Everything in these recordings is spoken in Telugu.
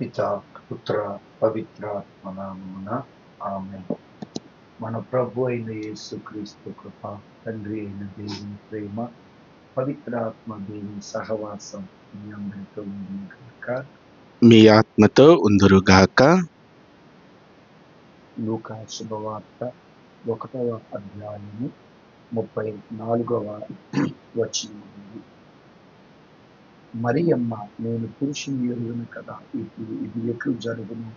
పిత పుత్ర పవిత్రాత్మ నామమున ఆమేన్. మన ప్రభు అయిన యేసుక్రీస్తు కృప, తండ్రి అయిన దేవుని ప్రేమ, పవిత్రాత్మ దేవుని సహవాసం మీ అందరితో ఉండును గాక. మీ ఆత్మతో ఉందురుగాక. లూకా శుభవార్త 1వ అధ్యాయము 34వ వచనం నుండి. మరియమ్మ, నేను పురుషుని ఎరుగను కదా, ఇప్పుడు ఇది ఎట్లు జరుగును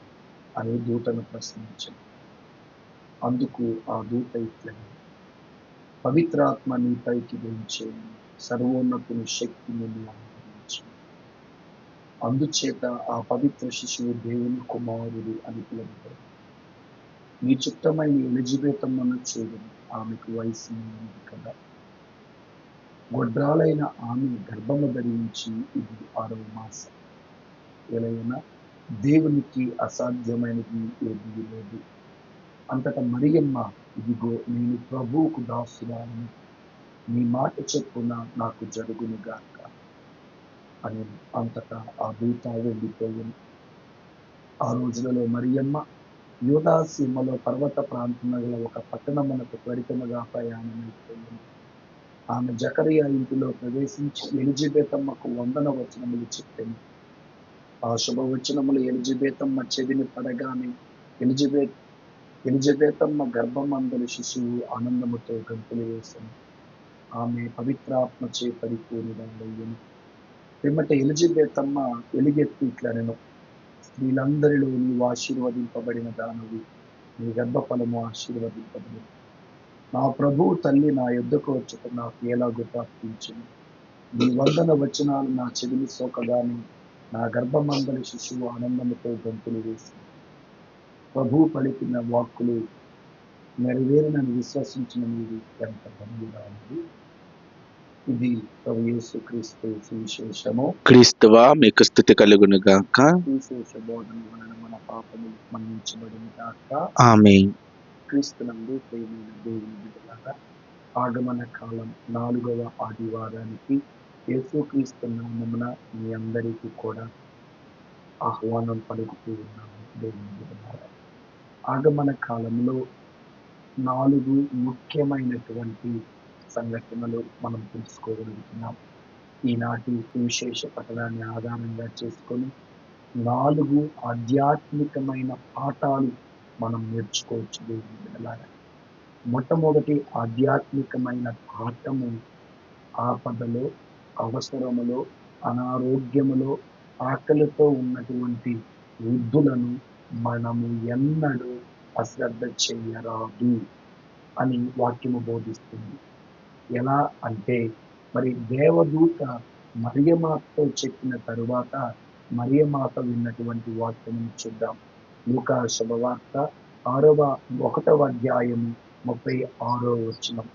అని దూతను ప్రశ్నించింది. అందుకు ఆ దూత ఇట్లనెను, పవిత్రాత్మ నీపైకి వేయించేయును, సర్వోన్నతుని శక్తి నిన్ను ఆవరించును. అందుచేత ఆ పవిత్ర శిశువు దేవుని కుమారుడు అని పిలువబడును. నీ చుట్టమైన ఎలిజబెతమ్మను చూడుము, ఆమెకు వయసు ఉంది కదా. గొడ్రాలైన ఆమె గర్భము ధరించి ఇది 6వ మాసం. ఎలైనా దేవునికి అసాధ్యమైనది ఏదీ లేదు. అంతటా మరియమ్మ, ఇదిగో నేను ప్రభువుకు దాసురాలిని, నీ మాట చొప్పున నాకు జరుగును గాక అని. అంతటా ఆ దూత వెళ్ళిపోయింది. ఆ రోజులలో మరియమ్మ యూదా సీమలో పర్వత ప్రాంతమున గల ఒక పట్టణమునకు త్వరితముగా ప్రయాణమైపోయింది. ఆమె జకరియా ఇంటిలో ప్రవేశించి ఎలిజబెతమ్మకు వందన వచనములు చెప్పెను. ఆ శుభవచనములు ఎలిజబెతమ్మ చెవిని పడగానే ఎలిజబెతమ్మ గర్భమందలి శిశువు ఆనందముతో గంతులు వేసెను. ఆమె పవిత్రాత్మచే పరిపూర్ణురాలయ్యెను. పిమ్మట ఎలిజబెతమ్మ ఎలుగెత్తి ఇట్లనెను, స్త్రీలందరిలో నీవు ఆశీర్వదింపబడిన దానవు, నీ గర్భఫలము ఆశీర్వదింపబడినది. నా ప్రభువు తల్లి నా యొద్దకు వచ్చుట నాకు ఎలాగో ప్రాప్తించింది. నీ వందన వచనాలు నా చెవిని సోకగానే నా గర్భమందలి శిశువు ఆనందముతో గంతులు వేసింది. ప్రభువు పలికిన వాక్కులు నెరవేరినని విశ్వసించిన మీరు ఎంత ధన్యురాలు. ఇది ప్రభు యేసుక్రీస్తు సువిశేషము. క్రీస్తువా మీకు స్తుతి కలుగునుగాక. సువిశేష బోధన వలన మన పాపములు మన్నించబడిన గాక. ఆమేన్. క్రీస్తునందు ప్రియమైన దేవుని బిడ్డలారా, ఆగమన కాలం 4వ ఆదివారానికి యేసుక్రీస్తు నామమున మీ అందరికీ కూడా ఆహ్వానం పలుకుతూ ఉన్నాము. దేవుని బిడ్డలారా, ఆగమన కాలంలో 4 ముఖ్యమైనటువంటి సంఘటనలు మనం తెలుసుకోగలుగుతున్నాం. ఈనాటి సువిశేష పఠనాన్ని ఆధారంగా చేసుకొని 4 ఆధ్యాత్మికమైన పాఠాలు మనం నేర్చుకోవచ్చు. దేవుని బిడ్డలారా, మొట్టమొదటి ఆధ్యాత్మికమైన పాఠము, ఆపదలో, అవసరములో, అనారోగ్యములో, ఆకలితో ఉన్నటువంటి వృద్ధులను మనము ఎన్నడూ అశ్రద్ధ చేయరాదు అని వాక్యము బోధిస్తుంది. ఎలా అంటే, మరి దేవదూత మరియమాతతో చెప్పిన తరువాత మరియమాత విన్నటువంటి వాక్యమును చూద్దాం. లూకా శుభవార్త 1వ అధ్యాయము 36వ వచనం.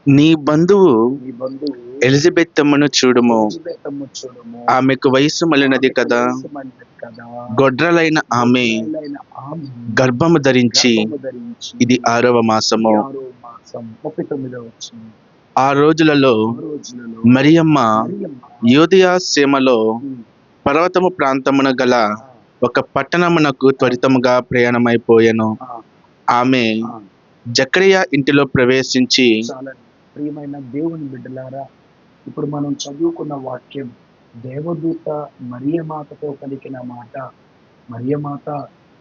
నీ బంధువు నీ బంధువు ఎలిజబెతమ్మను చూడుము, ఎలిజబెతమ్మ చూడము, ఆమెకు వయసు మళ్ళినది కదా. వయసు మళ్ళినది కదా. గొడ్రాలైన ఆమె గొడ్రాలైన ఆమె గర్భము ధరించి గర్భము ధరించి ఇది 6వ మాసము. 6వ మాసం. 39వ వచనం. ఆ రోజులలో ఆ రోజులలో మరియమ్మ మరియమ్మ యూదయ సీమలో ఉమ్, పర్వతము ప్రాంతమున గల ఆ, ఒక పట్టణమునకు త్వరితముగా ప్రయాణమైపోయెను. ఆ, ఆమె ఆ, జకరియా ఇంటిలో ప్రవేశించి చాలా ప్రియమైన దేవుని బిడ్డలారా, ఇప్పుడు మనం చదువుకున్న వాక్యం దేవదూత మరియమాతతో పలికిన మాట. మరియమాత,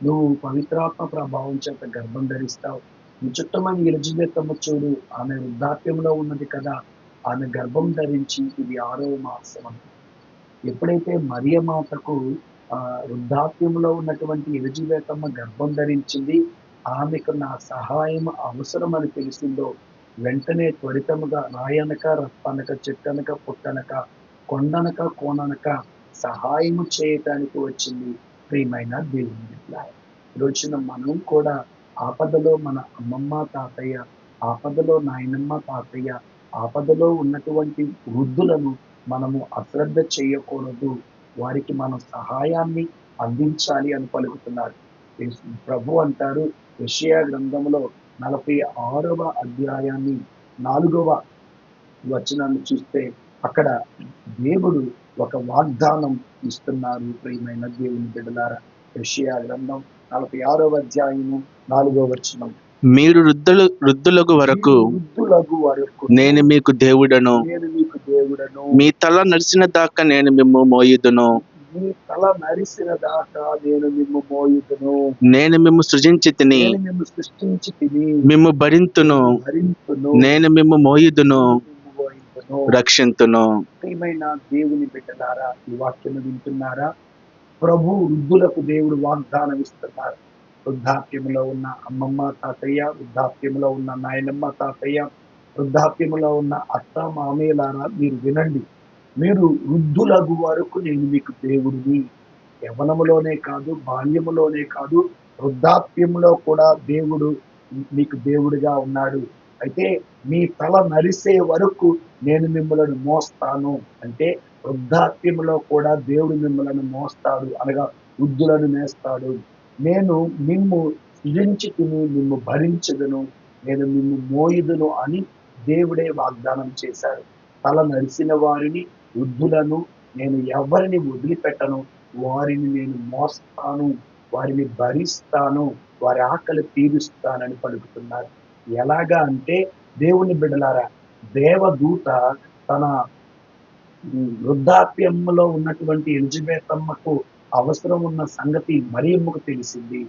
నువ్వు పవిత్రాత్మ ప్రభావం చేత గర్భం ధరిస్తావు. నీ చుట్టమని ఎలిజబెతమ్మ చూడు, ఆమె వృద్ధాప్యంలో ఉన్నది కదా, ఆమె గర్భం ధరించి ఇది 6వ మాసం అని. ఎప్పుడైతే మరియమాతకు వృద్ధాప్యంలో ఉన్నటువంటి ఎలిజబెతమ్మ గర్భం ధరించింది, ఆమెకు నా సహాయం అవసరం అని తెలిసిందో, వెంటనే త్వరితముగా రాయనక రప్పనక చెట్టనక పుట్టనక కొండనక కోననక సహాయము చేయటానికి వచ్చింది. ప్రియమైన దేవుని బిడ్డలారా, ఈరోజున మనం కూడా ఆపదలో మన అమ్మమ్మ తాతయ్య, ఆపదలో నాయనమ్మ తాతయ్య, ఆపదలో ఉన్నటువంటి వృద్ధులను మనము అశ్రద్ధ చేయకూడదు. వారికి మనం సహాయాన్ని అందించాలి అని పలుకుతున్నారు. ప్రభు అంటారు యెషయా గ్రంథంలో 46వ అధ్యాయాన్ని 4వ వచనాన్ని చూస్తే, అక్కడ దేవుడు ఒక వాగ్దానం ఇస్తున్నారు ప్రియమైన దేవుని బిడ్డలారా. యెషయా గ్రంథం 46వ అధ్యాయము 4వ వచనం. మీరు వృద్ధులగు వరకు వృద్ధులగు వరకు నేను మీకు దేవుడను, నేను మీకు దేవుడను. మీ తల నడిచిన దాకా నేను మిమ్ము మోయుదును, మీ తల నరిసిన దాకా నేను మిమ్ము మోయుదును. నేను మిమ్ము సృజించి తిని నేను మిమ్ము సృష్టించి తిని మిమ్ము భరింతును, భరింతును. నేను మిమ్ము మోయుదును, మిమ్ము మోయుదును. రక్షింతును. ప్రియమైన దేవుని బిడ్డలారా, ఈ వాక్యం వింటున్నారా? ప్రభు వృద్ధులకు దేవుడు వాగ్దానం ఇస్తున్నారు. వృద్ధాప్యములో ఉన్న అమ్మమ్మ తాతయ్య, వృద్ధాప్యములో ఉన్న నాయనమ్మ తాతయ్య, వృద్ధాప్యములో ఉన్న అత్త మామయ్యలారా, మీరు వినండి. మీరు వృద్ధులగు వరకు నేను మీకు దేవుడిని. యవ్వనములోనే కాదు, బాల్యములోనే కాదు, వృద్ధాప్యములో కూడా దేవుడు మీకు దేవుడిగా ఉన్నాడు. అయితే మీ తల నరిసే వరకు నేను మిమ్మల్ని మోస్తాను. అంటే వృద్ధాప్యములో కూడా దేవుడు మిమ్మల్ని మోస్తాడు, అనగా వృద్ధులను మేస్తాడు. నేను మిమ్ము సృజించి తిని మిమ్ము భరించదును, నేను మిమ్ము మోయుదును అని దేవుడే వాగ్దానం చేశాడు. తల నరిసిన వారిని, వృద్ధులను నేను ఎవరిని వదిలిపెట్టను. వారిని నేను మోస్తాను, వారిని భరిస్తాను, వారి ఆకలి తీరుస్తానని పలుకుతున్నారు. ఎలాగా అంటే దేవుని బిడ్డలారా, దేవదూత తన వృద్ధాప్యంలో ఉన్నటువంటి ఎలిజబెత్ అమ్మకు అవసరం ఉన్న సంగతి మరియమ్మకు తెలిసింది.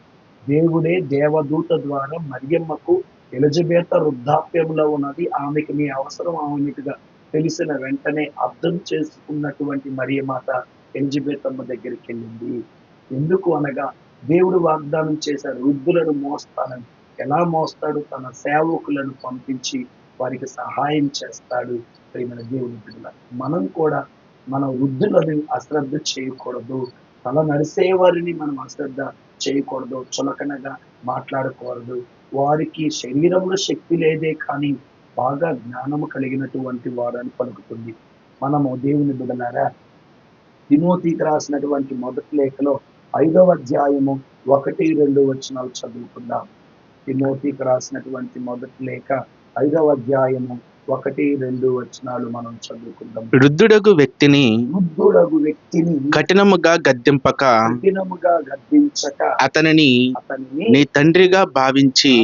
దేవుడే దేవదూత ద్వారా మరియమ్మకు ఎలిజబెత్ వృద్ధాప్యంలో ఉన్నది, ఆమెకి మీ అవసరం ఆమెకుగా తెలిసిన వెంటనే అర్థం చేసుకున్నటువంటి మరియమాత ఎలిజబెత్ అమ్మ దగ్గరికి వెళ్ళింది. ఎందుకు అనగా దేవుడు వాగ్దానం చేశాడు, వృద్ధులను మోస్తానని. ఎలా మోస్తాడు? తన సేవకులను పంపించి వారికి సహాయం చేస్తాడు. ప్రియమైన దేవుని బిడ్డలారా, మనం కూడా మన వృద్ధులను అశ్రద్ధ చేయకూడదు. తల నడిసే వారిని మనం అశ్రద్ధ చేయకూడదు, చులకనగా మాట్లాడకూడదు. వారికి శరీరంలో శక్తి లేదే కానీ బాగా జ్ఞానము కలిగినటువంటి వారని పలుకుతుంది. మనము దేవుని బిడ్డలారా, తిమోతికి రాసినటువంటి మొదటి లేఖలో 5వ అధ్యాయము 1-2 వచనాలు చదువుకుందాం. తిమోతికి రాసినటువంటి మొదటి లేఖ 5వ అధ్యాయము 1-2 వచనాలు మనం చదువుకుందాం. వృద్ధుడగు వ్యక్తిని కఠినముగా గద్దింపక అతనిని నీ తండ్రిగా భావించి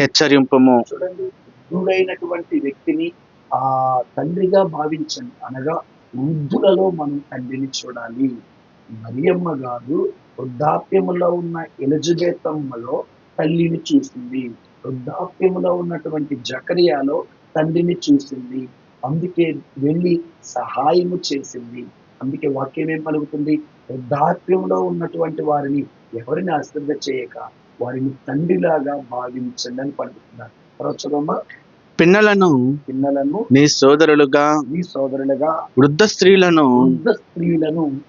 హెచ్చరింపుము. చూడండి, వృద్ధుడైనటువంటి వ్యక్తిని తండ్రిగా భావించండి. అనగా వృద్ధులలో మనం తండ్రిని చూడాలి. మరియమ్మ గారు వృద్ధాప్యములో ఉన్న ఎలిజబెత్ అమ్మలో తల్లిని చూసింది. వృద్ధాప్యములో ఉన్నటువంటి జకరియాలో తండ్రిని చూసింది. అందుకే వెళ్ళి సహాయము చేసింది. అందుకే వాక్యం ఏం పలుకుతుంది? వృద్ధాప్యంలో ఉన్నటువంటి వారిని ఎవరిని అశ్రద్ధ చేయక వారిని తండ్రిలాగా భావించండి అని పలుకుతున్నారు. తర్వాత చదవమ్మా. పిన్నలను నీ సోదరులుగా వృద్ధ స్త్రీలను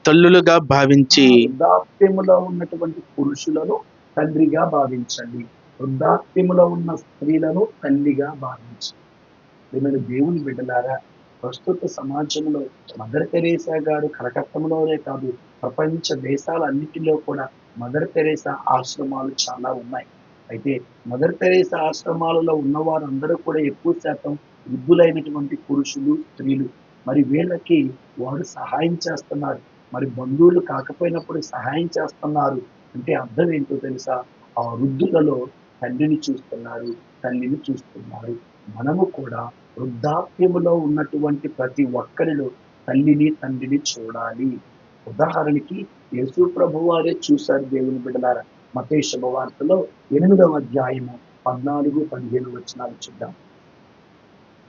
తల్లులుగా భావించి వృద్ధాప్యములో ఉన్నటువంటి పురుషులను తండ్రిగా భావించండి, వృద్ధాప్యములో ఉన్న స్త్రీలను తల్లిగా భావించండి. ఏమైనా దేవుని బిడ్డలారా, ప్రస్తుత సమాజంలో మదర్ తెరేసా గారు కలకత్తాలోనే కాదు, ప్రపంచ దేశాలన్నిటిలో కూడా మదర్ తెరేసా ఆశ్రమాలు చాలా ఉన్నాయి. అయితే మదర్ తెరేసా ఆశ్రమాలలో ఉన్నవారందరూ కూడా ఎక్కువ శాతం వృద్ధులైనటువంటి పురుషులు, స్త్రీలు. మరి వీళ్ళకి వారు సహాయం చేస్తున్నారు. మరి బంధువులు కాకపోయినప్పుడు సహాయం చేస్తున్నారు అంటే అర్థం ఏంటో తెలుసా? ఆ వృద్ధులలో తండ్రిని చూస్తున్నారు, తల్లిని చూస్తున్నారు. మనము కూడా వృద్ధాప్యములో ఉన్నటువంటి ప్రతి ఒక్కరిలో తల్లిని, తండ్రిని చూడాలి. ఉదాహరణకి యేసు ప్రభు వారే చూశారు. దేవుని బిడ్డలారా, మత్తయి శుభవార్తలో 8వ అధ్యాయము 14-15 వచనాలు చూద్దాం.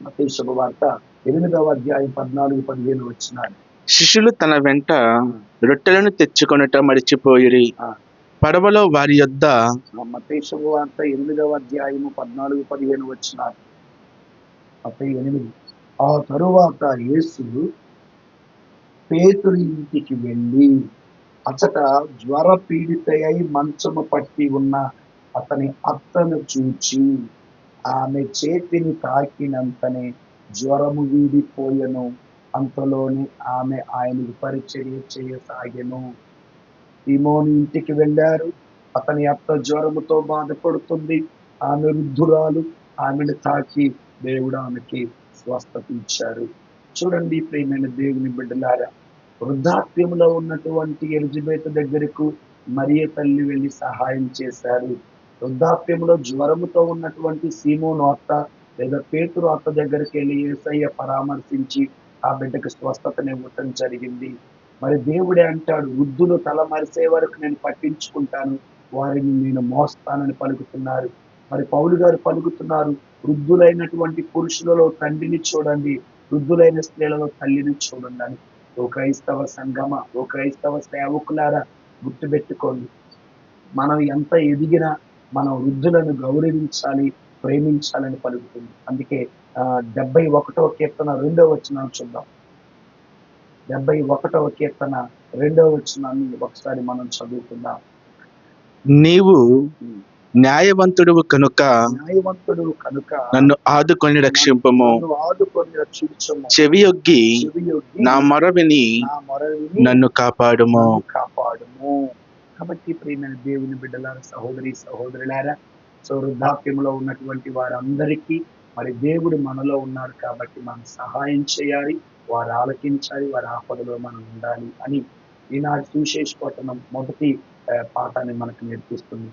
మత్తయి శుభవార్త 8వ అధ్యాయం 14-15 వచనాలు. శిష్యులు తన వెంట రొట్టెలను తెచ్చుకొనుట మరిచిపోయిరి. పడవలో వారి యొద్ద మత్తయి శుభవార్త 8వ అధ్యాయము 14-15 వచనాలు. మత్తయి 8. ఆ తరువాత యేసు పేతురు ఇంటికి వెళ్ళి అచ్చట జ్వర పీడితయై మంచము పట్టి ఉన్న అతని అత్తను చూచి ఆమె చేతిని తాకినంతనే జ్వరము వీడిపోయెను. అంతలోనే ఆమె ఆయనకు పరిచర్య చేయసాగెను. సీమోను ఇంటికి వెళ్ళారు. అతని అత్త జ్వరముతో బాధపడుతుంది. ఆమె వృద్ధురాలు. ఆమెను తాకి దేవుడు ఆమెకి స్వస్థత ఇచ్చారు. చూడండి ప్రియమైన దేవుని బిడ్డలారా, వృద్ధాప్యంలో ఉన్నటువంటి ఎలిజబెత్ దగ్గరకు మరియ తల్లి వెళ్ళి సహాయం చేశారు. వృద్ధాప్యంలో జ్వరముతో ఉన్నటువంటి సీమోను అత్త లేదా పేతురు అత్త దగ్గరికి వెళ్ళి యేసయ్య పరామర్శించి ఆ బిడ్డకు స్వస్థతనివ్వటం జరిగింది. మరి దేవుడే అంటాడు, వృద్ధులు తల మరిసే వరకు నేను పట్టించుకుంటాను, వారిని నేను మోస్తానని పలుకుతున్నారు. మరి పౌలు గారు పలుకుతున్నారు, వృద్ధులైనటువంటి పురుషులలో తండ్రిని చూడండి, వృద్ధులైన స్త్రీలలో తల్లిని చూడండి అని. ఓ క్రైస్తవ సంగమ, ఓ క్రైస్తవ సేవకులారా, గుర్తుపెట్టుకోండి, మనం ఎంత ఎదిగినా మనం వృద్ధులను గౌరవించాలి, ప్రేమించాలని పలుకుతుంది. అందుకే 71వ కీర్తన 2వ వచనం చూద్దాం. 71వ కీర్తన 2వ వచనాన్ని ఒకసారి మనం చదువుకుందాం. నీవు న్యాయవంతుడు కనుక నన్ను ఆదుకొని రక్షింపము. చెవియొగ్గి నా మొర విని నన్ను కాపాడుము. కాబట్టి ప్రియమైన దేవుని బిడ్డలారా, సహోదరి సహోదరులారా, సో వృద్ధాప్యంలో ఉన్నటువంటి వారందరికీ మరి దేవుడు మనలో ఉన్నాడు కాబట్టి మనం సహాయం చేయాలి, వారు ఆలకించాలి, వారి ఆపదలో మనం ఉండాలి అని ఈనాడు సువిశేష పట్టణం మొదటి పాఠాన్ని మనకు నేర్పిస్తుంది.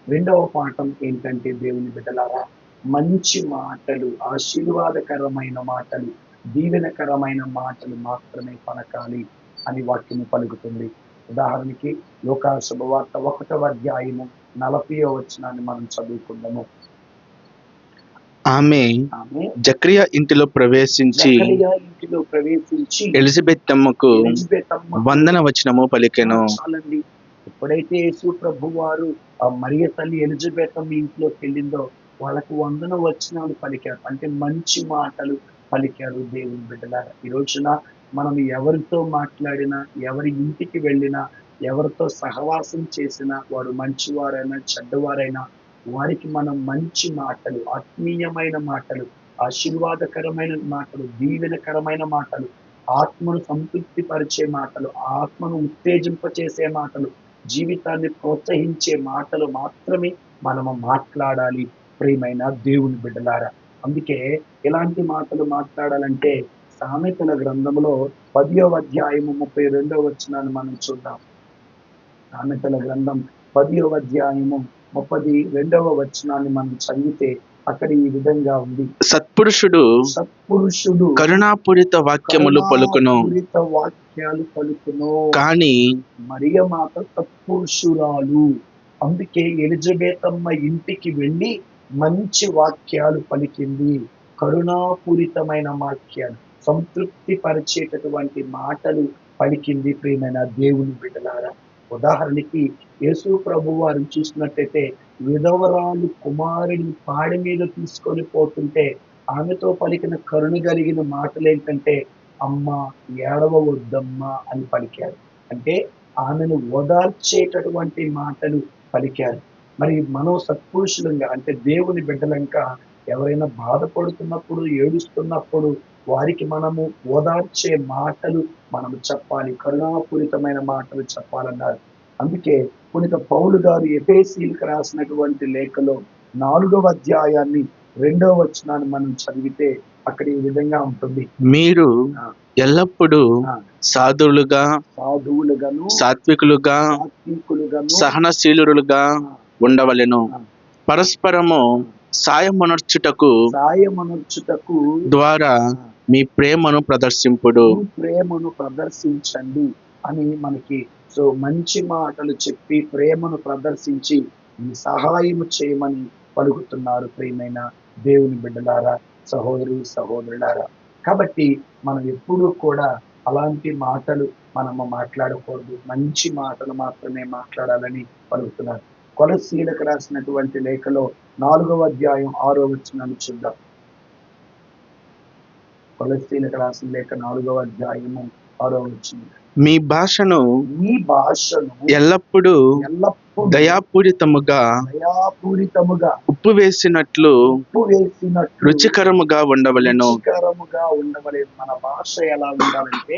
రెండవ పాఠం ఏంటంటే దేవుని బిడ్డలారా, మంచి మాటలు, ఆశీర్వాదకరమైన మాటలు, దీవెనకరమైన మాటలు మాత్రమే పలకాలి అని వాక్యము పలుకుతుంది. ఉదాహరణకి లోకా శుభవార్త 1వ అధ్యాయము 40వ వచనాన్ని మనం చదువుకుందాము. ఆమె జకరియా ఇంటిలో ప్రవేశించి ఎలిజబెత్ అమ్మకు వందన వచనము పలికెను. చాలండి. ఎప్పుడైతే యేసు ప్రభు వారు ఆ మరియ తల్లి ఎలిజబెత్ అమ్మ ఇంట్లోకి వెళ్ళిందో వాళ్ళకు వందన వచనాలు పలికారు, అంటే మంచి మాటలు పలికారు. దేవుని బిడ్డలారా, ఈ రోజున మనం ఎవరితో మాట్లాడినా, ఎవరి ఇంటికి వెళ్ళినా, ఎవరితో సహవాసం చేసినా, వారు మంచివారైనా చెడ్డవారైనా, వారికి మనం మంచి మాటలు, ఆత్మీయమైన మాటలు, ఆశీర్వాదకరమైన మాటలు, దీవెనకరమైన మాటలు, ఆత్మను సంతృప్తి పరిచే మాటలు, ఆత్మను ఉత్తేజింపచేసే మాటలు, జీవితాన్ని ప్రోత్సహించే మాటలు మాత్రమే మనము మాట్లాడాలి ప్రియమైన దేవుని బిడ్డలారా. అందుకే ఇలాంటి మాటలు మాట్లాడాలంటే సామెతల గ్రంథంలో 10వ అధ్యాయము 32వ వచనాన్ని మనం చూద్దాం. సామెతల గ్రంథం 10వ అధ్యాయము 32వ వచనాన్ని మనం చదివితే అక్కడ ఈ విధంగా ఉంది. సత్పురుషుడు కరుణాపూరిత వాక్యములు పలుకును, వాక్యాలు పలుకును, కానీ మరియ మాత సత్పురుషురాలు. అందుకే ఎలిజబెత్ అమ్మ ఇంటికి వెళ్ళి మంచి వాక్యాలు పలికింది, కరుణాపూరితమైన వాక్యాలు, సంతృప్తి పరిచేటటువంటి మాటలు పలికింది ప్రియమైన దేవుని బిడ్డలారా. ఉదాహరణకి యేసు ప్రభు వారిని చూసినట్టయితే విధవరాలు కుమారుడిని పాడి మీద తీసుకొని పోతుంటే ఆమెతో పలికిన కరుణ కలిగిన మాటలు ఏంటంటే, అమ్మ ఏడవవద్దమ్మా అని పలికారు. అంటే ఆమెను ఓదార్చేటటువంటి మాటలు పలికారు. మరి మనం సత్పురుషులంగా, అంటే దేవుని బిడ్డలంగా ఎవరైనా బాధపడుతున్నప్పుడు, ఏడుస్తున్నప్పుడు వారికి మనము ఓదార్చే మాటలు మనము చెప్పాలి, కరుణాపూరితమైన మాటలు చెప్పాలన్నారు. అందుకే పునీత పౌలు గారు ఎఫెసీయులకు రాసినటువంటి లేఖలో 4వ అధ్యాయాన్ని 2వ వచనాన్ని మనం చదివితే అక్కడ ఈ విధంగా ఉంటుంది. మీరు ఎల్లప్పుడూ సాధువులుగాను సాత్వికులుగాను సహనశీలులుగా ఉండవలెను, పరస్పరము సాయమనర్చుటకు ద్వారా మీ ప్రేమను ప్రదర్శించండి అని మనకి సో మంచి మాటలు చెప్పి ప్రేమను ప్రదర్శించి సహాయం చేయమని పలుకుతున్నారు ప్రియమైన దేవుని బిడ్డలారా, సహోదరి సహోదరులారా. కాబట్టి మనం ఎప్పుడూ కూడా అలాంటి మాటలు మనము మాట్లాడకూడదు, మంచి మాటలు మాత్రమే మాట్లాడాలని పలుకుతున్నారు. కొలస్సీలకు రాసినటువంటి లేఖలో 4వ అధ్యాయం 6వ వచనాన్ని చూద్దాం. కొలస్సీలకు రాసిన లేఖ 4వ అధ్యాయము 6వ వచనం. మీ భాషను ఎల్లప్పుడూ దయాపూరితముగా ఉప్పు వేసినట్లు రుచికరముగా ఉండవలెను. మన భాష ఎలా ఉండాలంటే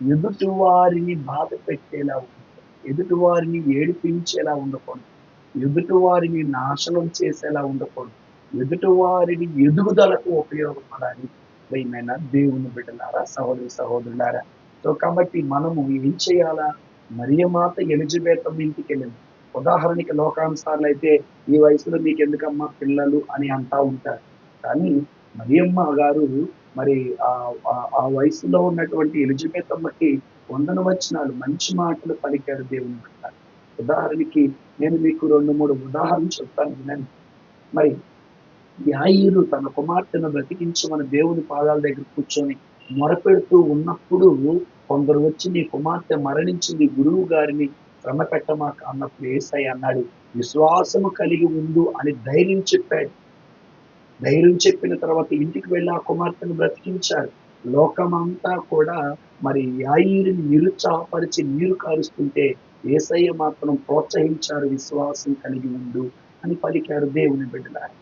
ఎదుటి వారిని బాధ పెట్టేలా ఉండకూడదు, ఎదుటి వారిని ఏడిపించేలా ఉండకూడదు, ఎదుటి వారిని నాశనం చేసేలా ఉండకూడదు, ఎదుటి వారిని ఎదుగుదలకు ఉపయోగపడాలి. ప్రియమైన దేవుని బిడ్డలారా, సహోదరి సహోదరులారా, సో కాబట్టి మనము ఏం చేయాలా? మరియమాత ఎలిజబెతమ్మ ఇంటికి వెళ్ళింది. ఉదాహరణకి లోకానుసార్లు అయితే ఈ వయసులో మీకెందుకమ్మా పిల్లలు అని అంటా ఉంటారు. కానీ మరియమ్మ గారు మరి ఆ వయసులో ఉన్నటువంటి ఎలిజబెతమ్మకి వందనవచనాలు మంచి మాటలు పలికారు దేవుని బిడ్డ. ఉదాహరణకి నేను మీకు 2, 3 ఉదాహరణలు చెప్తాను వినండి. మరి యాయీరు తన కుమార్తెను బ్రతికించమని దేవుని పాదాల దగ్గర కూర్చొని మొరపెడుతూ ఉన్నప్పుడు కొందరు వచ్చి నీ కుమార్తె మరణించింది, గురువు గారిని శ్రమ పెట్టమాక అన్నప్పుడు యేసయ్య అన్నాడు, విశ్వాసము కలిగి ఉండు అని ధైర్యం చెప్పాడు. ధైర్యం చెప్పిన తర్వాత ఇంటికి వెళ్ళి ఆ కుమార్తెను బ్రతికించారు. లోకమంతా కూడా మరి యాయీరుని నిరుత్సాహపరిచి నీరు కారుస్తుంటే యేసయ్య మాత్రం ప్రోత్సహించారు, విశ్వాసం కలిగి ఉండు అని పలికారు దేవుని బిడ్డలారా.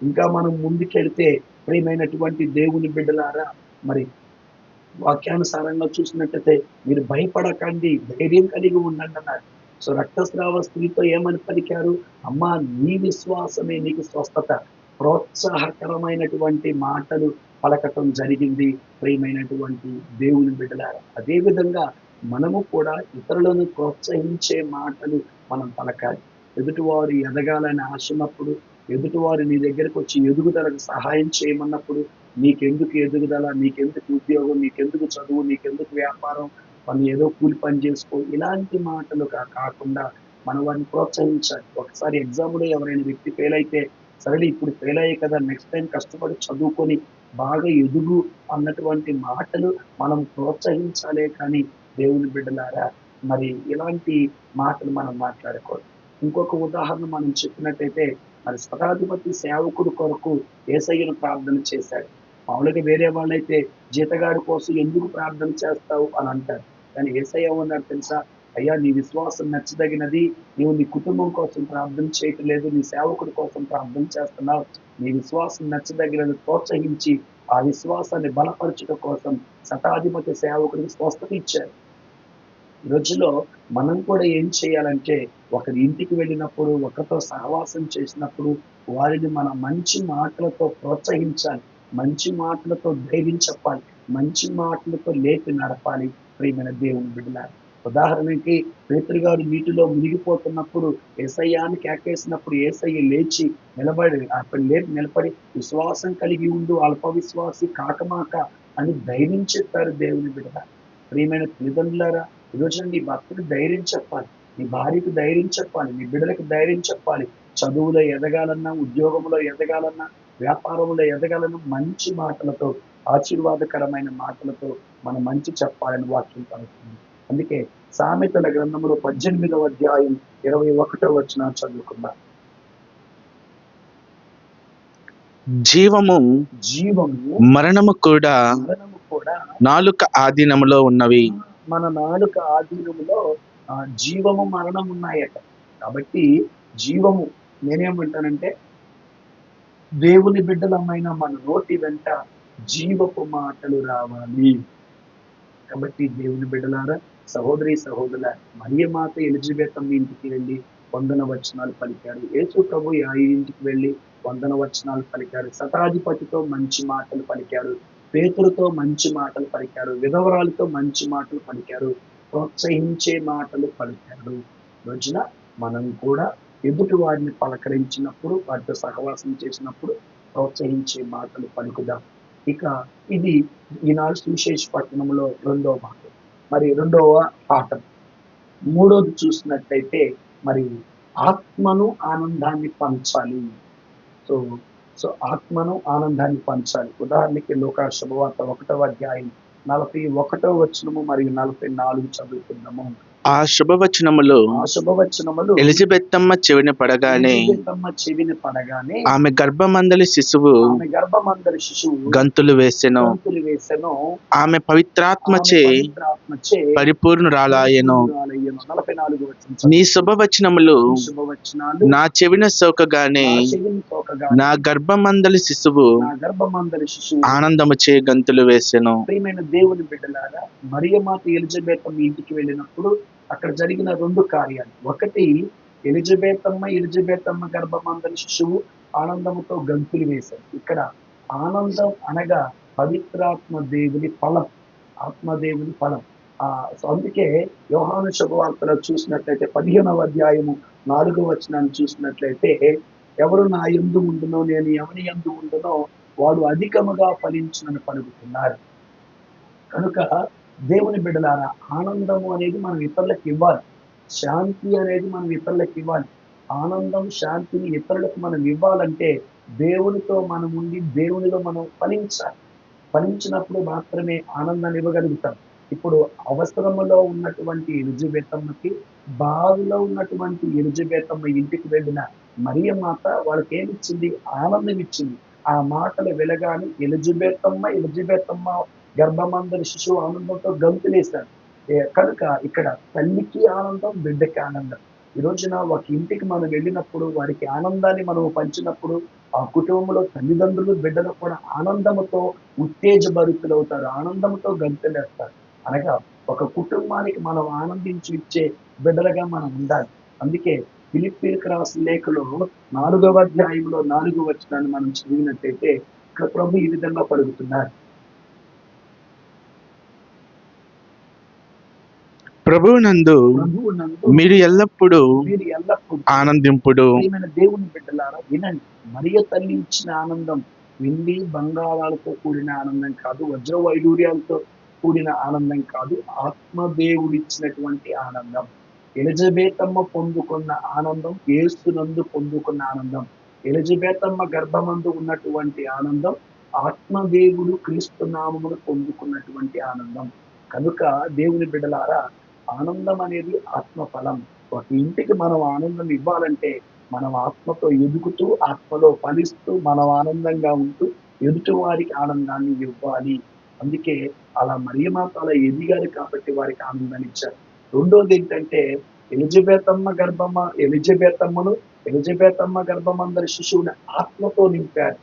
ఇంకా మనం ముందుకెళ్తే ప్రియమైనటువంటి దేవుని బిడ్డలారా, మరి వాక్యానుసారంగా చూసినట్లయితే మీరు భయపడకండి, ధైర్యం కలిగి ఉండండి అన్నారు. సో రక్తస్రావ స్త్రీతో ఏమని పలికారు? అమ్మా నీ విశ్వాసమే నీకు స్వస్థత. ప్రోత్సాహకరమైనటువంటి మాటలు పలకటం జరిగింది ప్రియమైనటువంటి దేవుని బిడ్డలారా. అదే విధంగా మనము కూడా ఇతరులను ప్రోత్సహించే మాటలు మనం పలకాలి. ఎదుటివారు ఎదగాలని ఆశ ఉన్నప్పుడు, ఎదుటివారు నీ దగ్గరకు వచ్చి ఎదుగుదలకు సహాయం చేయమన్నప్పుడు, నీకెందుకు ఎదుగుదల, నీకెందుకు ఉద్యోగం, నీకెందుకు చదువు, నీకెందుకు వ్యాపారం, మనం ఏదో కూలి పని చేసుకో, ఇలాంటి మాటలు కాకుండా మనం వారిని ప్రోత్సహించాలి. ఒకసారి ఎగ్జామ్లో ఎవరైనా వ్యక్తి ఫెయిల్ అయితే, సరే ఇప్పుడు ఫెయిల్ అయ్యే కదా, నెక్స్ట్ టైం కష్టపడి చదువుకొని బాగా ఎదుగు అన్నటువంటి మాటలు మనం ప్రోత్సహించాలే కానీ దేవుని బిడ్డలారా మరి ఇలాంటి మాటలు మనం మాట్లాడకూడదు. ఇంకొక ఉదాహరణ మనం చెప్పినట్టయితే మరి శతాధిపతి సేవకుడు కొరకు యేసయ్యను ప్రార్థన చేశాడు. మామూలుగా వేరే వాళ్ళైతే జీతగాడి కోసం ఎందుకు ప్రార్థన చేస్తావు అని అంటారు. కానీ యేసయ్య ఏమన్నాడు తెలుసా? అయ్యా నీ విశ్వాసం నచ్చదగినది, నీవు నీ కుటుంబం కోసం ప్రార్థన చేయటం లేదు, నీ సేవకుడి కోసం ప్రార్థన చేస్తున్నావు. నీ విశ్వాసం నచ్చదగినది ప్రోత్సహించి ఆ విశ్వాసాన్ని బలపరచడం కోసం శతాధిపతి సేవకుడికి స్వస్థత ఇచ్చారు. ఈ రోజులో మనం కూడా ఏం చేయాలంటే ఒకరి ఇంటికి వెళ్ళినప్పుడు, ఒకరితో సహవాసం చేసినప్పుడు వారిని మన మంచి మాటలతో ప్రోత్సహించాలి, మంచి మాటలతో ధైర్యం చెప్పాలి, మంచి మాటలతో లేపి నడపాలి ప్రియమైన దేవుని బిడ్డలారా. ఉదాహరణకి పేతురు గారు నీటిలో మునిగిపోతున్నప్పుడు యేసయ్యాని కేకేసినప్పుడు యేసయ్య లేచి నిలబడి విశ్వాసం కలిగి ఉండు, అల్ప విశ్వాసి కాకమాక అని ధైర్యం చెప్పారు దేవుని బిడ్డలారా. ప్రియమైన తల్లిదండ్రులారా, ఈరోజు నీ భర్తకు ధైర్యం చెప్పాలి, నీ భార్యకు ధైర్యం చెప్పాలి, నీ బిడ్డలకు ధైర్యం చెప్పాలి. చదువులో ఎదగాలన్నా, ఉద్యోగంలో ఎదగాలన్నా, వ్యాపారంలో ఎదగాలన్నా మంచి మాటలతో, ఆశీర్వాదకరమైన మాటలతో మనం మంచి చెప్పాలని వాక్యం పలుకుతుంది. అందుకే సామెతల గ్రంథంలో 18వ అధ్యాయం 21వ వచనం చదువుకుందాం. జీవము మరణము కూడా నాలుక ఆధీనములో ఉన్నవి. మన నాలుక ఆధీనములో జీవము మరణం ఉన్నాయట. కాబట్టి జీవము, నేనేమంటానంటే దేవుని బిడ్డలమైన మన నోటి వెంట జీవపు మాటలు రావాలి. కాబట్టి దేవుని బిడ్డలారా, సహోదరి సహోదరుల, మరియమాత ఎలిజబెతమ్మ ఇంటికి వెళ్ళి వందన వచనాలు పలికారు. యేసు ప్రభు యాయి ఇంటికి వెళ్ళి వందన వచనాలు పలికారు. శతాధిపతితో మంచి మాటలు పలికారు, పేతురుతో మంచి మాటలు పలికారు, విధవరాలతో మంచి మాటలు పలికారు, ప్రోత్సహించే మాటలు పలికారు. రోజున మనం కూడా ఎదుటి వారిని పలకరించినప్పుడు, వారితో సహవాసం చేసినప్పుడు ప్రోత్సహించే మాటలు పలుకుదాం. ఇక ఇది ఈనాడు సువిశేష పట్టణంలో 2వ భాగం. మరి 2వ పాఠం. 3వది చూసినట్టయితే మరి ఆత్మను ఆనందాన్ని పంచాలి. సో ఆత్మను ఆనందాన్ని పంచాలి. ఉదాహరణకి లూకా శుభవార్త 1వ అధ్యాయం 41వ వచనము మరియు 44 చదువుకుందాము. ఆ శుభవచనములు ఎలిజబెతమ్మ చెవిన పడగానే ఆమె గర్భమందలి శిశువు గంతులు వేసెను. ఆమె పవిత్రాత్మచే పరిపూర్ణురాలాయెను. నీ శుభవచనములు నా చెవిన సోకగానే నా గర్భమందలి శిశువు ఆనందముచే గంతులు వేసెను. ప్రియమైన దేవుని బిడ్డలారా, మరియమాత ఎలిజబెతమ్మ ఇంటికి వెళ్ళినప్పుడు అక్కడ జరిగిన 2 కార్యాలు. ఒకటి, ఎలిజబెతమ్మ గర్భమందలి శిశువు ఆనందముతో గంతులు వేశారు. ఇక్కడ ఆనందం అనగా పవిత్రాత్మ దేవుని ఫలం, ఆత్మదేవుని ఫలం. సో అందుకే యోహాను శుభవార్తలో చూసినట్లయితే 15వ అధ్యాయము 4వ వచనాన్ని చూసినట్లయితే, ఎవరు నా యందు ఉండునో, నేను ఎవని యందు ఉండునో వాడు అధికముగా ఫలించునని పలుకుతున్నారు. కనుక దేవుని బిడ్డలారా, ఆనందము అనేది మనం ఇతరులకు ఇవ్వాలి. శాంతి అనేది మనం ఇతరులకు ఇవ్వాలి. ఆనందం, శాంతిని ఇతరులకు మనం ఇవ్వాలంటే దేవునితో మనం ఉండి దేవునిలో మనం ఫలించాలి. ఫలించినప్పుడు మాత్రమే ఆనందాన్ని ఇవ్వగలుగుతాం. ఇప్పుడు అవసరములో ఉన్నటువంటి ఎలిజబెతమ్మకి, బాధలో ఉన్నటువంటి ఎలిజబెతమ్మ ఇంటికి వెళ్ళిన మరియమాత వాళ్ళకి ఏమిచ్చింది? ఆనందం ఇచ్చింది. ఆ మాటలు వినగానే ఎలిజబెతమ్మ గర్భమందరి శిశువు ఆనందంతో గంతులేశాడు. కనుక ఇక్కడ తల్లికి ఆనందం, బిడ్డకి ఆనందం. ఈ రోజున ఒక ఇంటికి మనం వెళ్ళినప్పుడు వారికి ఆనందాన్ని మనం పంచినప్పుడు ఆ కుటుంబంలో తల్లిదండ్రులు, బిడ్డలు కూడా ఆనందంతో ఉత్తేజభరితులవుతారు, ఆనందంతో గంతులేస్తారు. అనగా ఒక కుటుంబానికి మనం ఆనందించి ఇచ్చే బిడ్డలుగా మనం ఉండాలి. అందుకే ఫిలిప్పీయులకు రాసిన లేఖలో 4వ అధ్యాయంలో 4వ వచనాన్ని మనం చదివినట్టయితే ఇక్కడ ప్రభు ఈ విధంగా పలుకుతున్నారు. ప్రభువునందు మీరు ఎల్లప్పుడూ ఆనందింపుడు. దేవుని బిడ్డలారా వినండి, మరియ తల్లి ఇచ్చిన ఆనందం వెండి బంగారాలతో కూడిన ఆనందం కాదు, వజ్ర వైడూర్యాలతో కూడిన ఆనందం కాదు, ఆత్మదేవుడు ఇచ్చినటువంటి ఆనందం. ఎలిజబెతమ్మ పొందుకున్న ఆనందం, యేసునందు పొందుకున్న ఆనందం. ఎలిజబెతమ్మ గర్భమందు ఉన్నటువంటి ఆనందం, ఆత్మదేవుడు క్రీస్తు నామమును పొందుకున్నటువంటి ఆనందం. కనుక దేవుని బిడ్డలారా, ఆనందం అనేది ఆత్మఫలం. ఒక ఇంటికి మనం ఆనందం ఇవ్వాలంటే మనం ఆత్మతో ఎదుగుతూ, ఆత్మలో ఫలిస్తూ, మనం ఆనందంగా ఉంటూ ఎదుటి వారికి ఆనందాన్ని ఇవ్వాలి. అందుకే అలా మరియమాత అలా ఎదిగారు కాబట్టి వారికి ఆనందాన్ని ఇచ్చారు. రెండోది ఏంటంటే, ఎలిజబెతమ్మ గర్భమందరి శిశువుని ఆత్మతో నింపారు.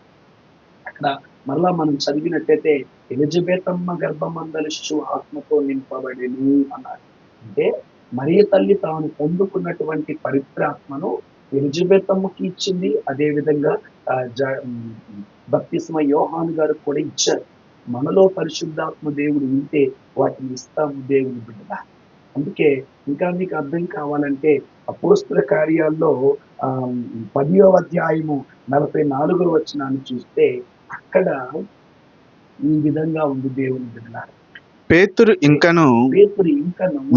అక్కడ మరలా మనం చదివినట్టయితే ఎలిజబెతమ్మ గర్భమందరి శిశువు ఆత్మతో నింపబడెను అన్నారు. అంటే మరియ తల్లి తాను పొందుకున్నటువంటి పవిత్రాత్మను ఎలిజబెతమ్మకి ఇచ్చింది. అదే విధంగా బప్తిస్మ యోహాను గారు కూడా ఇచ్చారు. మనలో పరిశుద్ధాత్మ దేవుడు ఉంటే వాటిని ఇస్తాము దేవుని బిడ్డ. అందుకే ఇంకా మీకు అర్థం కావాలంటే అపోస్తల కార్యాల్లో 10వ అధ్యాయము 44వ వచనాన్ని చూస్తే అక్కడ ఈ విధంగా ఉంది దేవుని బిడ్డ. పేతురు ఇంకను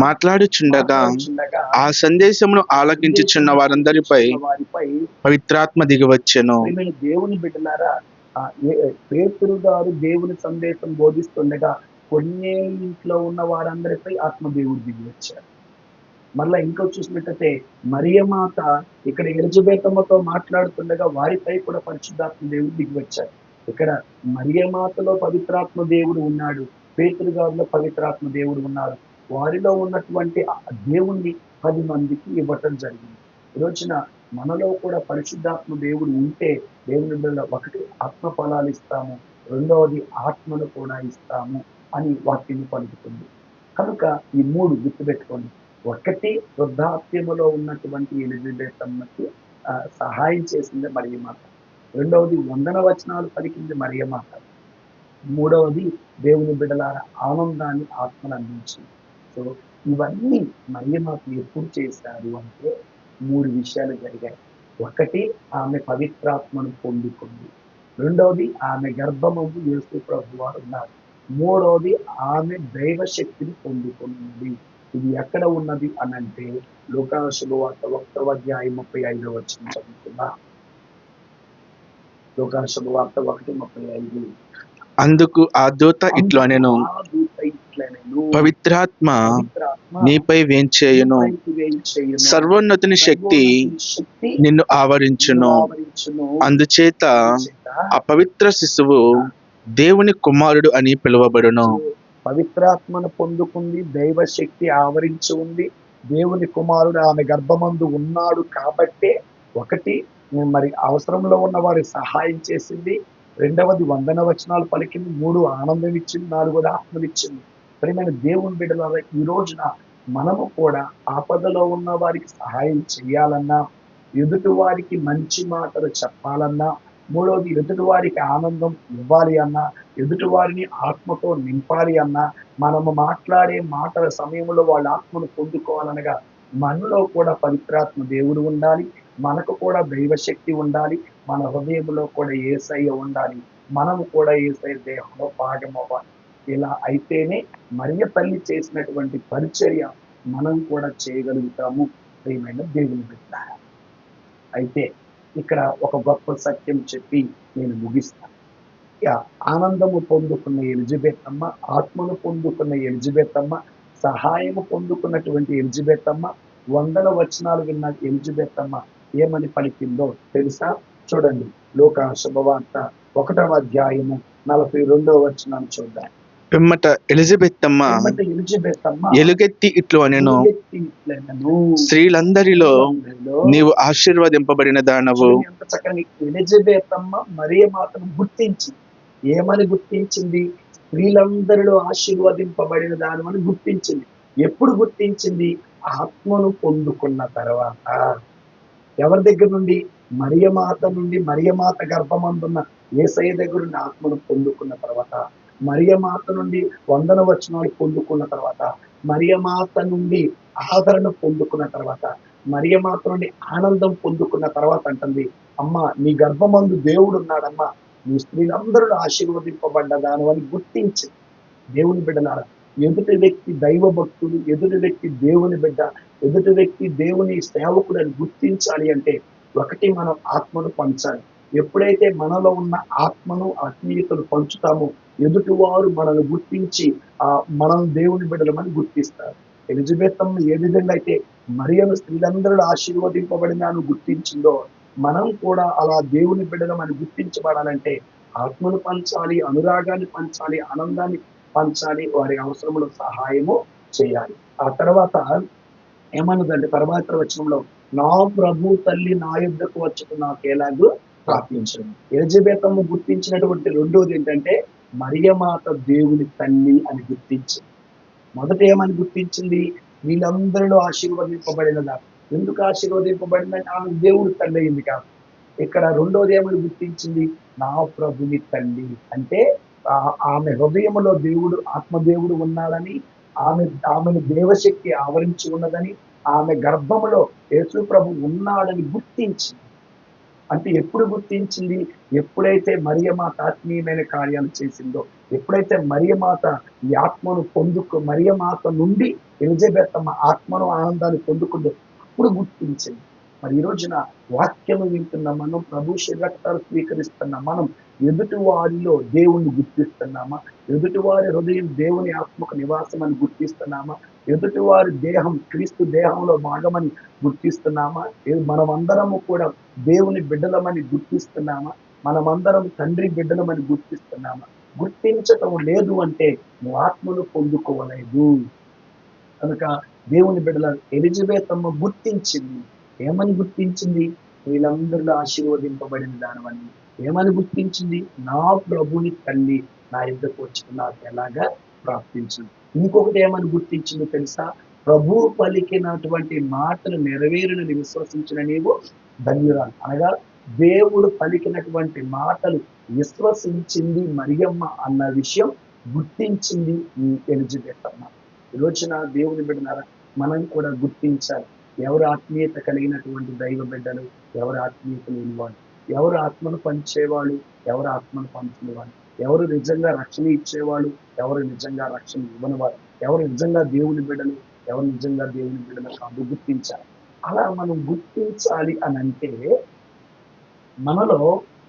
మాట్లాడుచుండగా ఆ సందేశమును ఆలకించుచున్న వారందరిపై పవిత్రాత్మ దిగివచ్చెను. దేవుని బిడ్డలారా, పేతురు గారు దేవుని సందేశం బోధిస్తుండగా కొన్ని ఇంట్లో ఉన్న వారందరిపై ఆత్మదేవుడు దిగి వచ్చారు. మళ్ళా ఇంకో చూసినట్టయితే మరియమాత ఇక్కడ ఎలిజబెతమ్మతో మాట్లాడుతుండగా వారిపై కూడా పరిశుద్ధాత్మ దేవుడు దిగి వచ్చారు. ఇక్కడ మరియమాతలో పవిత్రాత్మ దేవుడు ఉన్నాడు, పేతురు గారిలో పవిత్రాత్మ దేవుడు ఉన్నారు. వారిలో ఉన్నటువంటి దేవుణ్ణి 10 మందికి ఇవ్వటం జరిగింది. ఈ రోజున మనలో కూడా పరిశుద్ధాత్మ దేవుడు ఉంటే దేవుని బిడ్డల ఒకటి ఆత్మ ఫలాలు ఇస్తాము, రెండవది ఆత్మను కూడా ఇస్తాము అని వాక్యం పలుకుతుంది. కనుక ఈ 3 గుర్తుపెట్టుకోండి. ఒకటి, వృద్ధాప్యములో ఉన్నటువంటి ఎలిజబెతమ్మకి సహాయం చేసింది మరియమాత. రెండవది, వందన వచనాలు పలికింది మరియమాత. మూడవది, దేవుని బిడ్డలార ఆనందాన్ని ఆత్మను అందించింది. సో ఇవన్నీ మరియమాత ఎప్పుడు చేశారు అంటే 3 విషయాలు జరిగాయి. ఒకటి, ఆమె పవిత్రాత్మను పొందుకుంది. రెండవది, ఆమె గర్భమందు యేసు ప్రభు వారు ఉన్నారు. మూడవది, ఆమె దైవ శక్తిని పొందుకుంది. ఇది ఎక్కడ ఉన్నది అని అంటే లూకా శుభవార్త 1వ అధ్యాయం 35వ వచనం చదువుతున్నా. లూకా శుభవార్త 1:35. అందుకు ఆ దూత ఇట్లా నేను పవిత్రాత్మ నీపై వేంచేయును, సర్వోన్నతుని శక్తి నిన్ను ఆవరించును, అందుచేత అపవిత్ర శిశువు దేవుని కుమారుడు అని పిలువబడును. పవిత్రాత్మను పొందుకుంది, దైవ శక్తి ఆవరించి ఉంది, దేవుని కుమారుడు ఆమె గర్భమందు ఉన్నాడు కాబట్టే ఒకటి మరి అవసరంలో ఉన్న వారికి సహాయం చేసింది, రెండవది వందన వచనాలు పలికింది, 3 ఆనందం ఇచ్చింది, 4వది ఆత్మనిచ్చింది. ప్రియమైన దేవుని బిడ్డలారా, ఈ రోజున మనము కూడా ఆపదలో ఉన్న వారికి సహాయం చేయాలన్నా, ఎదుటి వారికి మంచి మాటలు చెప్పాలన్నా, మూడవది ఎదుటి వారికి ఆనందం ఇవ్వాలి అన్నా, ఎదుటి వారిని ఆత్మతో నింపాలి అన్నా, మనము మాట్లాడే మాటల సమయంలో వాళ్ళ ఆత్మను పొందుకోవాలనగా మనలో కూడా పవిత్రాత్మ దేవుడు ఉండాలి. మనకు కూడా దైవశక్తి ఉండాలి. మన హృదయంలో కూడా యేసయ్య ఉండాలి. మనము కూడా యేసయ్య దేహంలో భాగమవ్వాలి. ఇలా అయితేనే మరియ తల్లి చేసినటువంటి పరిచర్య మనం కూడా చేయగలుగుతాము. ప్రియమైన దేవుని బిడ్డలారా, అయితే ఇక్కడ ఒక గొప్ప సత్యం చెప్పి నేను ముగిస్తాను. ఆనందము పొందుకున్న ఎలిజబెత్ అమ్మ, ఆత్మను పొందుకున్న ఎలిజబెత్ అమ్మ, సహాయము పొందుకున్నటువంటి ఎలిజబెత్ అమ్మ, 100 వచనాలు విన్న ఎలిజబెత్ అమ్మ ఏమని పలికిందో తెలుసా? చూడండి, లోకా శుభవార్త 1వ అధ్యాయము 42వ వచనం చూద్దాం. పిమ్మట ఎలిజబెత్ అమ్మ ఎలిజబెత్ అమ్మ ఎలుగెత్తి ఇట్లు అనెను, స్త్రీలందరిలో నీవు ఆశీర్వదింపబడిన దానవు. ఎంత చక్కని ఎలిజబెత్ అమ్మ మరియ మాతను గుర్తించింది. ఏమని గుర్తించింది? స్త్రీలందరిలో ఆశీర్వదింపబడిన దానమని గుర్తించింది. ఎప్పుడు గుర్తించింది? ఆత్మను పొందుకున్న తర్వాత. ఎవరి దగ్గర నుండి? మరియమాత నుండి. మరియమాత గర్భమందున్న యేసయ్య దగ్గర నుండి ఆత్మను పొందుకున్న తర్వాత, మరియమాత నుండి 100 వచనాలు పొందుకున్న తర్వాత, మరియమాత నుండి ఆదరణ పొందుకున్న తర్వాత, మరియమాత నుండి ఆనందం పొందుకున్న తర్వాత అంటుంది, అమ్మ నీ గర్భమందు దేవుడు ఉన్నాడమ్మా, నీ స్త్రీలందరూ ఆశీర్వదింపబడ్డదాను అని గుర్తించింది. దేవుని బిడ్డలారా, ఎదుటి వ్యక్తి దైవ భక్తుడు, ఎదుటి వ్యక్తి దేవుని బిడ్డ, ఎదుటి వ్యక్తి దేవుని సేవకుడు అని గుర్తించాలి అంటే ఒకటి, మనం ఆత్మను పంచాలి. ఎప్పుడైతే మనలో ఉన్న ఆత్మను ఆత్మీయతను పంచుతామో ఎదుటి వారు మనల్ని గుర్తించి మనం దేవుని బిడ్డలమని గుర్తిస్తారు. ఎలిజబెత్ అమ్మ ఏ విధంగా అయితే మరియను స్త్రీలందరూ ఆశీర్వదింపబడినాను గుర్తించిందో, మనం కూడా అలా దేవుని బిడ్డలమని గుర్తించబడాలంటే ఆత్మను పంచాలి, అనురాగాన్ని పంచాలి, ఆనందాన్ని పంచాలి, వారి అవసరములు సహాయము చేయాలి. ఆ తర్వాత ఏమన్నదంటే తర్వాత వచనంలో, నా ప్రభు తల్లి నా యుద్ధకు వచ్చుకు నాకు ఎలాగూ ప్రార్థించడం. ఎలిజబెత్ అమ్మ గుర్తించినటువంటి రెండోది ఏంటంటే మరియమాత దేవుని తల్లి అని గుర్తించింది. మొదట ఏమని గుర్తించింది? వీళ్ళందరిలో ఆశీర్వదింపబడినదా. ఎందుకు ఆశీర్వదింపబడిందంటే ఆమె దేవుడు తల్లి అయింది కాదు. ఇక్కడ రెండోది ఏమని గుర్తించింది? నా ప్రభుని తల్లి అంటే ఆమె హృదయంలో దేవుడు, ఆత్మదేవుడు ఉన్నాడని, ఆమెను దేవశక్తి ఆవరించి ఉన్నదని, ఆమె గర్భములో యేసు ప్రభు ఉన్నాడని గుర్తించింది. అంటే ఎప్పుడు గుర్తించింది? ఎప్పుడైతే మరియమాత ఆత్మీయమైన కార్యాలు చేసిందో, ఎప్పుడైతే మరియమాత ఈ ఆత్మను మరియమాత నుండి ఎలిజబెత్ అమ్మ ఆత్మను ఆనందాన్ని పొందుకుందో అప్పుడు గుర్తించింది. మరి ఈ రోజున వాక్యము వింటున్న మనం, ప్రభు శరీరక్తాలు స్వీకరిస్తున్న మనం ఎదుటి వారిలో దేవుణ్ణి గుర్తిస్తున్నామా? ఎదుటి వారి హృదయం దేవుని ఆత్మకు నివాసం అని గుర్తిస్తున్నామా? ఎదుటి వారి దేహం క్రీస్తు దేహంలో భాగమని గుర్తిస్తున్నామా? మనమందరము కూడా దేవుని బిడ్డలమని గుర్తిస్తున్నామా? మనమందరం తండ్రి బిడ్డలమని గుర్తిస్తున్నామా? గుర్తించటం లేదు అంటే నువ్వు ఆత్మను పొందుకోలేదు. కనుక దేవుని బిడ్డల ఎలిజబెత్ అమ్మ గుర్తించింది. ఏమని గుర్తించింది? వీళ్ళందరిలో ఆశీర్వదింపబడిన దానమని. ఏమని గుర్తించింది? నా ప్రభుని తల్లి నా యుద్ధకు వచ్చి నాకు ఎలాగా ప్రార్థించింది. ఇంకొకటి ఏమని గుర్తించిందో తెలుసా? ప్రభు పలికినటువంటి మాటలు నెరవేరునని విశ్వసించిన నీవు ధన్యురాలు. అనగా దేవుడు పలికినటువంటి మాటలు విశ్వసించింది మరియమ్మ అన్న విషయం గుర్తించింది ఈ ఎలిజబెత్ అమ్మ. ఈ రోజున దేవుని బిడ్డలారా, మనం కూడా గుర్తించాలి. ఎవరు ఆత్మీయత కలిగినటువంటి దైవ బిడ్డలు, ఎవరు ఆత్మీయత లేని వాళ్ళు, ఎవరు ఆత్మను పంచేవాళ్ళు, ఎవరు ఆత్మను పంచని వాళ్ళు, ఎవరు నిజంగా రక్షణ ఇచ్చేవాళ్ళు, ఎవరు నిజంగా రక్షణ ఇవ్వని వాళ్ళు, ఎవరు నిజంగా దేవుని బిడ్డలు, ఎవరు నిజంగా దేవుని బిడ్డలు కాదు గుర్తించాలి. అలా మనం గుర్తించాలి అని అంటే మనలో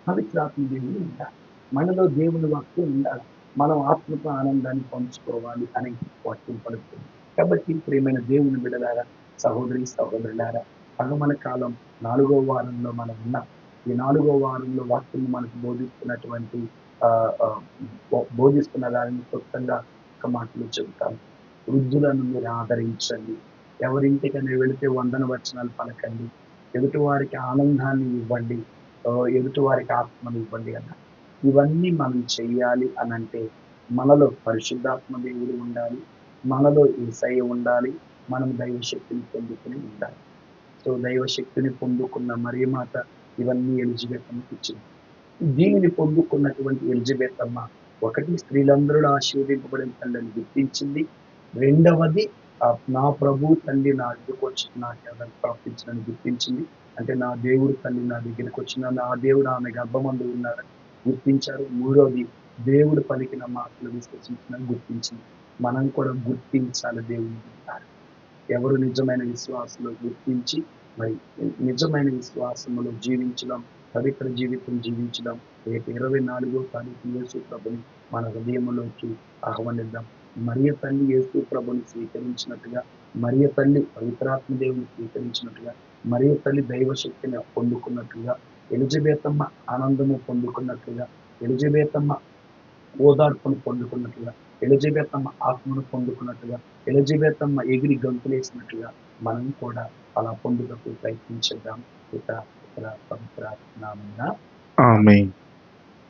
పవిత్రాత్మ దేవుని ఉండాలి, మనలో దేవుని వాక్యం ఉండాలి, మనం ఆత్మతో ఆనందాన్ని పంచుకోవాలి అని వాక్యం పలుకుతుంది. కాబట్టి ప్రియమైన దేవుని బిడ్డలారా, సహోదరి సహోదరులారా, ఆగమన కాలం 4వ వారంలో మనం ఉన్నాం. ఈ 4వ వారంలో వాక్యం మనకు బోధిస్తున్న దానిని క్లుప్తంగా ఒక మాటలు చెబుతాను. వృద్ధులను మీరు ఆదరించండి. ఎవరింటికైనా వెళితే 100 వచనాలు పలకండి. ఎదుటి వారికి ఆనందాన్ని ఇవ్వండి, ఎదుటి వారికి ఆత్మను ఇవ్వండి అన్నారు. ఇవన్నీ మనం చెయ్యాలి అని అంటే మనలో పరిశుద్ధాత్మ దేవుడు ఉండాలి, మనలో యేసయ్య ఉండాలి, మనం దైవశక్తిని పొందుకుని ఉండాలి. సో దైవశక్తిని పొందుకున్న మరియమాత ఇవన్నీ ఎలిజబెత్ అమ్మకి ఇచ్చింది. దీనిని పొందుకున్నటువంటి ఎలిజబెత్ అమ్మ ఒకటి స్త్రీలందరూ ఆశీర్వదింపబడిన తల్లిని గుర్తించింది. రెండవది నా ప్రభు తల్లి నా దగ్గరకు వచ్చి నాకు ఏదైనా ప్రార్థించడానికి గుర్తించింది. అంటే నా దేవుడు తల్లి నా దగ్గరికి వచ్చిన నా దేవుడు ఆమె గర్భమందు ఉన్నాడని గుర్తించారు. మూడవది దేవుడు పలికిన మాటలు విశ్వసించిన గుర్తించింది. మనం కూడా గుర్తించాలి దేవుని. ఎవరు నిజమైన విశ్వాసంలో గుర్తించి మరి నిజమైన విశ్వాసంలో జీవించడం, పవిత్ర జీవితం జీవించడం. రేపు 24వ తారీఖు యేసు ప్రభుని మన హృదయంలోకి ఆహ్వానిద్దాం. మరియ తల్లి యేసు ప్రభుని స్వీకరించినట్టుగా, మరియ తల్లి పవిత్రాత్మ దేవుని స్వీకరించినట్టుగా, మరియ తల్లి దైవశక్తిని పొందుకున్నట్లుగా, ఎలిజబెతమ్మ ఆనందము పొందుకున్నట్లుగా, ఎలిజబెతమ్మ ఓదార్పును పొందుకున్నట్లుగా, ఎలిజబెతమ్మ ఆత్మను పొందుకున్నట్లుగా, ఎలిజబెతమ్మ ఎగిరి గంతులేసినట్లుగా మనం కూడా అలా పొందుటకు ప్రయత్నించేద్దాం. పిత పుత్ర పవిత్ర నామమున ఆమేన్.